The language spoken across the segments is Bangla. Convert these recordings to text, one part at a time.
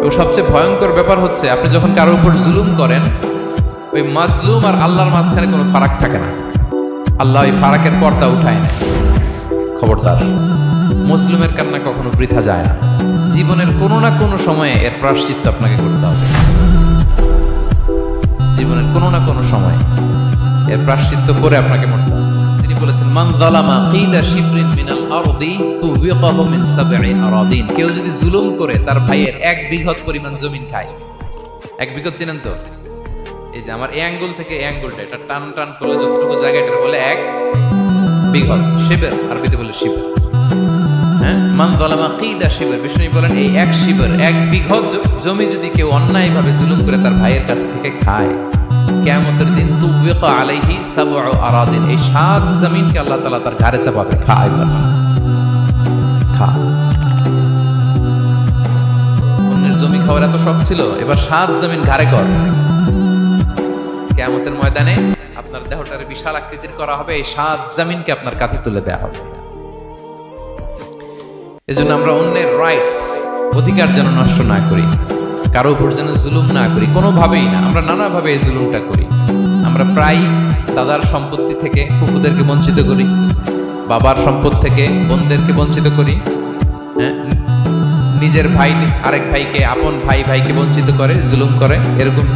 এবং সবচেয়ে ভয়ঙ্কর ব্যাপার হচ্ছে আপনি যখন কারো উপর জুলুম করেন, ওই মাজলুম আর আল্লাহর মাঝখানে কোনো ফারাক থাকে না। আল্লাহ ওই ফারাকের পর্দা উঠায় না। খবরদার, মুসলিমের কান্না কখনো বৃথা যায় না। জীবনের কোনো না কোনো সময়ে এর প্রায়শ্চিত্ত আপনাকে করতে হবে। জীবনের কোনো না কোনো সময়ে এর প্রায়শ্চিত্ত করে আপনাকে মরতে হবে। তিনি বলেছেন, মান যালামা কিদা শিবরিন মিনাল আরদি তুবিকাহু মিন সাবঈ আরাদিন। কেউ যদি জুলুম করে তার ভাইয়ের 1 বিঘত পরিমাণ জমিন খায়। 1 বিঘত চিনেন তো? এই যে আমার এই আঙ্গুল থেকে এই আঙ্গুলটা, এটা টান টান করলে যতটুকু জায়গা, এটা বলে 1 বিঘত। শিবর আরবিতে বলে শিবর। হ্যাঁ, মান যালামা কিদা শিবর। বিষ্ণু বলেন এই 1 শিবর, 1 বিঘত জমি যদি কেউ অন্যায়ভাবে জুলুম করে তার ভাইয়ের কাছ থেকে খায়, কিয়ামতের দিন তুবিকা আলাইহি সাবউ আরাদিন, এই 7 জমিনকে আল্লাহ তাআলা তার ঘাড়ে চাপাবে। খা এবার, খা। অন্যের জমি খাওয়ার এত শখ ছিল, এবার 7 জমিন ঘাড়ে কর। কিয়ামতের ময়দানে আপনার দেহটারে বিশাল আকৃতির করা হবে, এই 7 জমিনকে আপনার কাঁধে তুলে দেওয়া হবে। এজন্য আমরা অন্যের রাইটস, অধিকার যেন নষ্ট না করি, কারো উপর যেন জুলুম না করি, কোনোভাবেই না। আমরা নানাভাবে এই জুলুমটা করি। আমরা প্রায় দাদার সম্পত্তি থেকে ফুফুদেরকে বঞ্চিত করি, বাবার সম্পদ থেকে বোনদেরকে বঞ্চিত করি। হ্যাঁ, নিজের ভাই আরেক ভাইকে, আপন ভাই ভাইকে বঞ্চিত করে, জুলুম করে। এরকম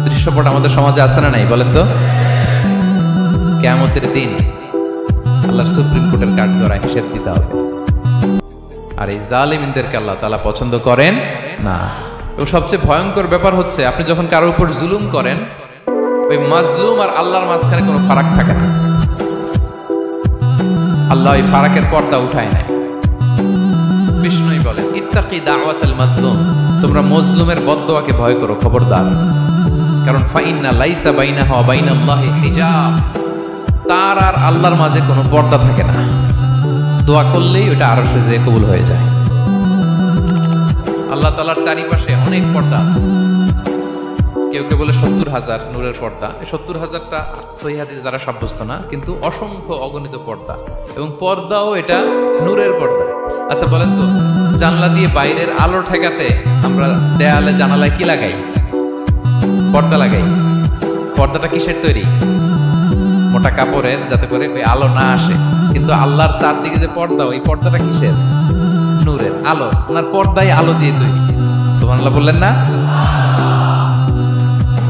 দৃশ্যপট আমাদের সমাজে আছে না নাই বলেন তো? কিয়ামতের দিন আল্লাহর সুপ্রিম কোর্টের কাঠগড়ায় হিসেব দিতে হবে। আর এই জালিমদেরকে আল্লাহ তাআলা পছন্দ করেন না। এবং সবচেয়ে ভয়ঙ্কর ব্যাপার হচ্ছে আপনি যখন কারো উপর জুলুম করেন, ওই মাজলুম আর আল্লাহর মাঝখানে কোনো ফারাক থাকে না। আল্লাহ ওই ফারাকের পর্দা উঠায় নাই। বিষ্ণুই বলেন, ইত্তাকি দাওয়াতাল মাজলুম, তোমরা মজলুমের বদদোয়াকে ভয় করো, খবরদার। কারণ ফাইন্না লাইসা বাইনাহা ওয়া বাইনাল্লাহি হিজাব, তার আর আল্লাহর মাঝে কোনো পর্দা থাকে না। দোয়া করলেই ওটা আরশে যেয়ে কবুল হয়ে যায়। আল্লাহ তাআলার চারিপাশে অনেক পর্দা আছে। কেউ কেউ বলে 70,000 নূরের পর্দা। এই 70,000টা সহিহ হাদিস দ্বারা সাব্যস্ত না, কিন্তু অসংখ্য অগণিত পর্দা, এবং পর্দাও এটা নূরের পর্দা। আচ্ছা বলেন তো, জানলা দিয়ে বাইরের আলো ঠেকাতে আমরা দেয়ালে জানালায় কি লাগাই? পর্দা লাগাই। পর্দাটা কিসের তৈরি? মোটা কাপড়ের, যাতে করে ওই আলো না আসে। কিন্তু আল্লাহর চারদিকে যে পর্দা, ওই পর্দাটা কিসের? নূরের আলো। ওনার পর্দায় আলো দিয়ে তৈরি। সুবহানাল্লাহ বললেন না?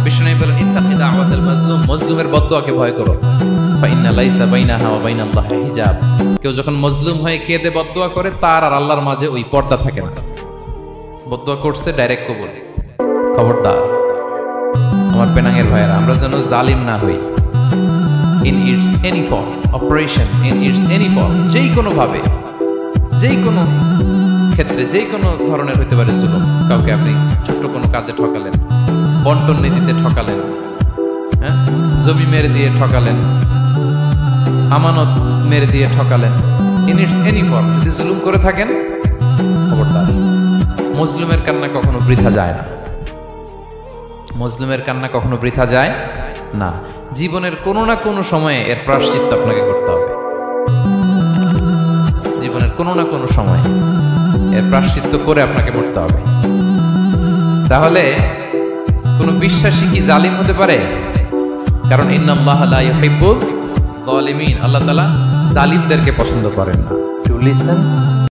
বিষ্ণু বলেন, ইত্তাকি দাওয়াতাল মাজলুম, মজলুমের বদদোয়াকে ভয় করো। ফাইন্না লাইসা বাইনাহা ওয়া বাইনাল্লাহি হিজাব, কেউ যখন মজলুম হয়ে কেঁদে বদদোয়া করে, তার আর আল্লাহর মাঝে ওই পর্দা থাকে না। বদদোয়া করছে, ডাইরেক্ট কবুল। খবরদার আমার পেনাঙ্গের ভাইয়েরা, আমরা যেন জালিম না হই। In it's any form, operation in it's any form, যেই কোনো ভাবে, যেই কোনো ক্ষেত্রে, যেই কোনো ধরনের হতে পারে জুলুম। কাউকে আপনি ছোট্ট কোনো কাজে ঠকালেন, বন্টন নীতিতে ঠকালেন, হ্যাঁ, জমি মেরে দিয়ে ঠকালেন, আমানত মেরে দিয়ে ঠকালেন, ইন ইটস এনি ফর্ম যদি জুলুম করে থাকেন, খবরদার, মুসলিমের কান্না কখনো বৃথা যায় না। মুসলিমের কান্না কখনো বৃথা যায় না। জীবনের কোনো না কোনো সময়ে এর প্রায়শ্চিত্ত আপনাকে করতে হবে। জীবনের কোনো না কোনো সময় এর প্রায়শ্চিত্ত করে আপনাকে মরতে হবে। তাহলে কোনো বিশ্বাসী কি জালিম হতে পারে? কারণ ইন্নাল্লাহা লা ইউহিব্বুল যালিমিন, আল্লাহ তাআলা জালিমদেরকে পছন্দ করেন না। To listen